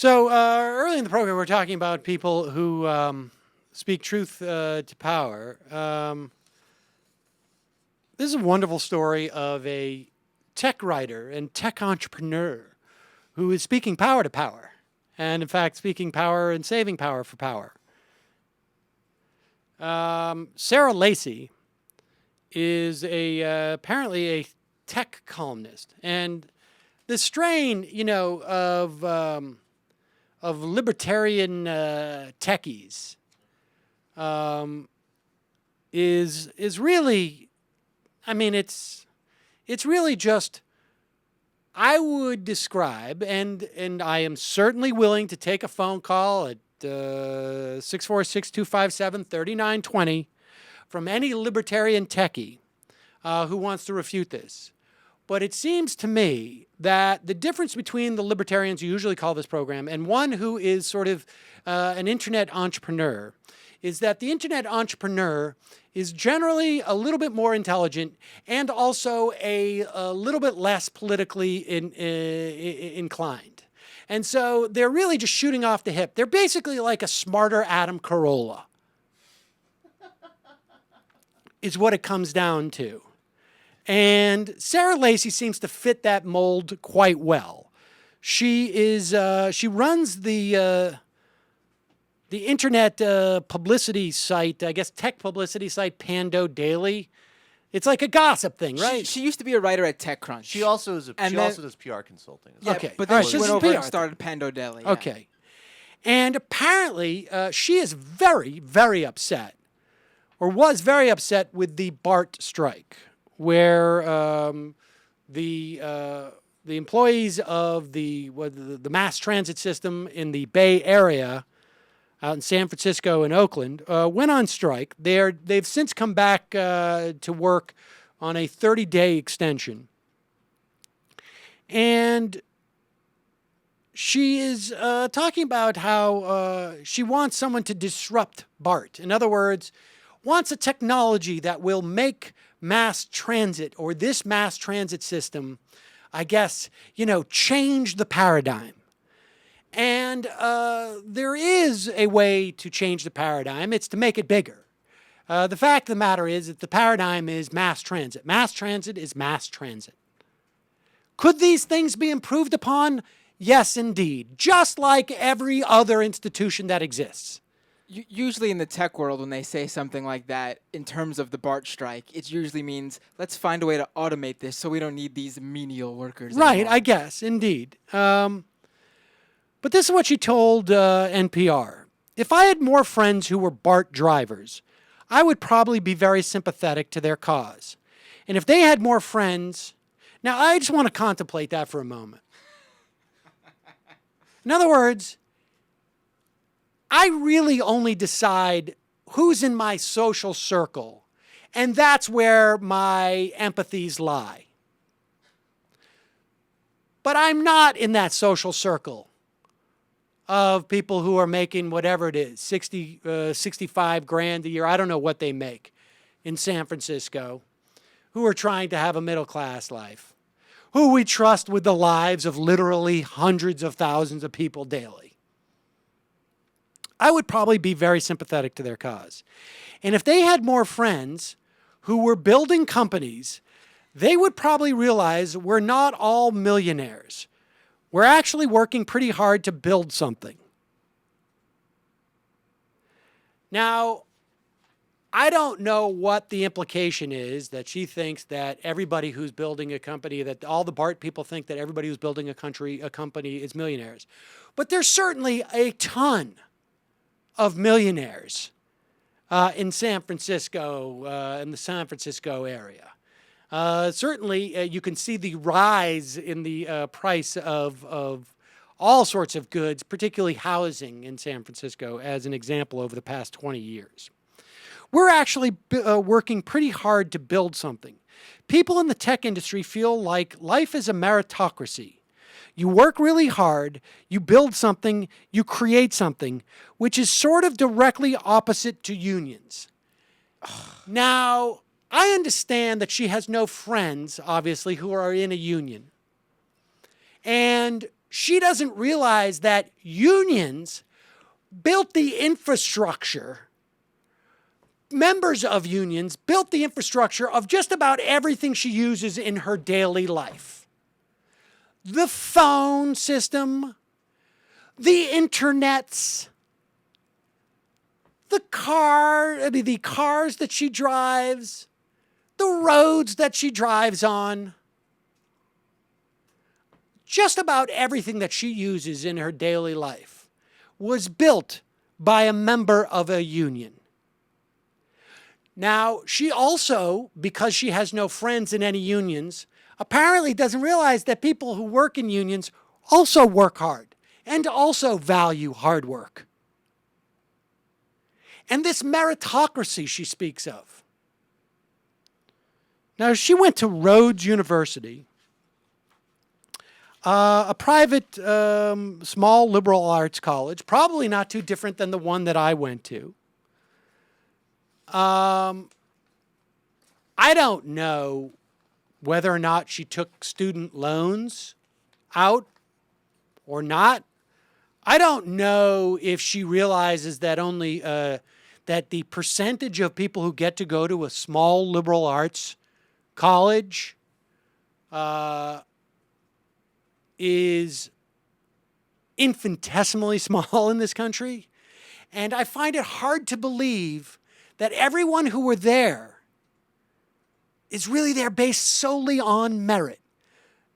So early in the program, we are talking about people who speak truth to power. This is a wonderful story of a tech writer and tech entrepreneur who is speaking power to power, and in fact, speaking power and saving power for power. Sarah Lacy is apparently a tech columnist, and the strain, of libertarian techies is really, I mean, it's really just, I would describe, and I am certainly willing to take a phone call at 646-257-3920 from any libertarian techie who wants to refute this. But it seems to me that the difference between the libertarians who usually call this program and one who is sort of an internet entrepreneur is that the internet entrepreneur is generally a little bit more intelligent and also a little bit less politically inclined. And so they're really just shooting off the hip. They're basically like a smarter Adam Carolla, is what it comes down to. And Sarah Lacy seems to fit that mold quite well. She runs the internet publicity site, I guess tech publicity site, PandoDaily. It's like a gossip thing, right? She used to be a writer at TechCrunch. She also does PR consulting. Yeah, okay, but then right, she went over and started PandoDaily. Yeah. Okay, and apparently she is very, very upset, or was very upset with the BART strike, where the employees of the mass transit system in the Bay Area, out in San Francisco and Oakland, went on strike. They've since come back to work on a 30-day extension. And she is talking about how she wants someone to disrupt BART. In other words, wants a technology that will make mass transit, or this mass transit system, I guess, change the paradigm. And there is a way to change the paradigm. It's to make it bigger. The fact of the matter is that the paradigm is mass transit. Mass transit is mass transit. Could these things be improved upon? Yes, indeed. Just like every other institution that exists. Usually in the tech world, when they say something like that, in terms of the BART strike, it usually means, let's find a way to automate this so we don't need these menial workers Right, anymore. I guess, indeed. But this is what she told NPR. If I had more friends who were BART drivers, I would probably be very sympathetic to their cause. And if they had more friends... Now, I just want to contemplate that for a moment. In other words, I really only decide who's in my social circle, and that's where my empathies lie. But I'm not in that social circle of people who are making whatever it is, 65 grand a year, I don't know what they make in San Francisco, who are trying to have a middle-class life, who we trust with the lives of literally hundreds of thousands of people daily. I would probably be very sympathetic to their cause. And if they had more friends who were building companies, they would probably realize we're not all millionaires. We're actually working pretty hard to build something. Now, I don't know what the implication is that she thinks that everybody who's building a company, that all the BART people think that everybody who's building a company is millionaires. But there's certainly a ton of millionaires in San Francisco, in the San Francisco area. Certainly, you can see the rise in the price of all sorts of goods, particularly housing in San Francisco, as an example over the past 20 years. We're actually working pretty hard to build something. People in the tech industry feel like life is a meritocracy. You work really hard, you build something, you create something, which is sort of directly opposite to unions. Now, I understand that she has no friends, obviously, who are in a union. And she doesn't realize that unions built the infrastructure. Members of unions built the infrastructure of just about everything she uses in her daily life. The phone system, the internets, the cars that she drives, the roads that she drives on. Just about everything that she uses in her daily life was built by a member of a union. Now, she also, because she has no friends in any unions, apparently doesn't realize that people who work in unions also work hard and also value hard work. And this meritocracy she speaks of. Now, she went to Rhodes University, a private, small liberal arts college, probably not too different than the one that I went to. I don't know whether or not she took student loans out or not. I don't know if she realizes that only that the percentage of people who get to go to a small liberal arts college is infinitesimally small in this country. And I find it hard to believe that everyone who were there is really there based solely on merit,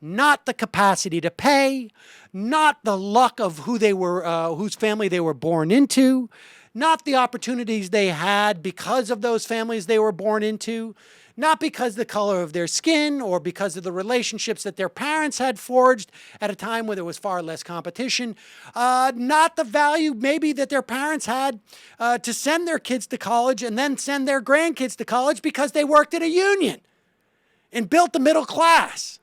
not the capacity to pay, not the luck of who they were, whose family they were born into, not the opportunities they had because of those families they were born into, not because of the color of their skin or because of the relationships that their parents had forged at a time when there was far less competition, not the value maybe that their parents had to send their kids to college and then send their grandkids to college because they worked at a union and built the middle class.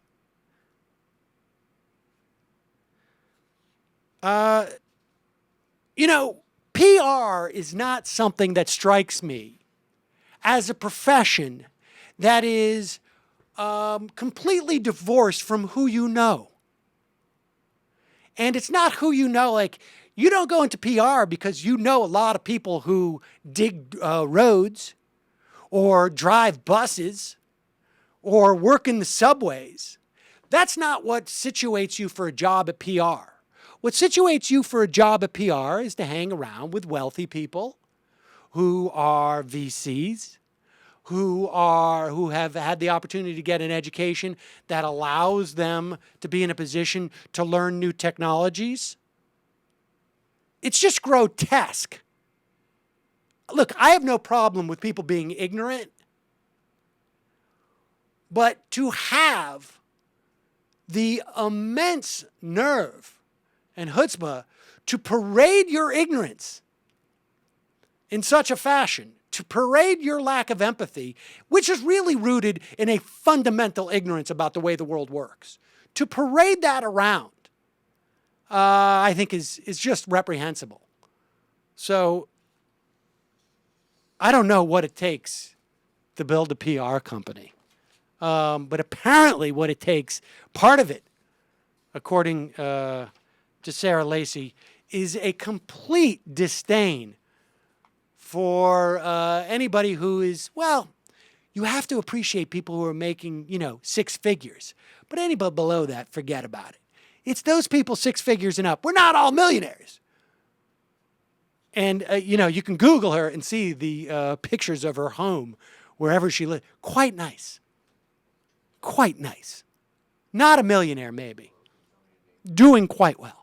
PR is not something that strikes me as a profession that is completely divorced from who you know. And it's not who you know. Like, you don't go into PR because you know a lot of people who dig roads or drive buses or work in the subways. That's not what situates you for a job at PR. What situates you for a job at PR is to hang around with wealthy people who are VCs, who have had the opportunity to get an education that allows them to be in a position to learn new technologies. It's just grotesque. Look, I have no problem with people being ignorant, but to have the immense nerve and chutzpah to parade your ignorance in such a fashion, to parade your lack of empathy, which is really rooted in a fundamental ignorance about the way the world works, to parade that around, I think is just reprehensible. So I don't know what it takes to build a PR company. But apparently what it takes, part of it, according to Sarah Lacy, is a complete disdain for anybody who is, well, you have to appreciate people who are making, six figures. But anybody below that, forget about it. It's those people 6 figures and up. We're not all millionaires. And, you can Google her and see the pictures of her home, wherever she lives. Quite nice. Quite nice. Not a millionaire, maybe. Doing quite well.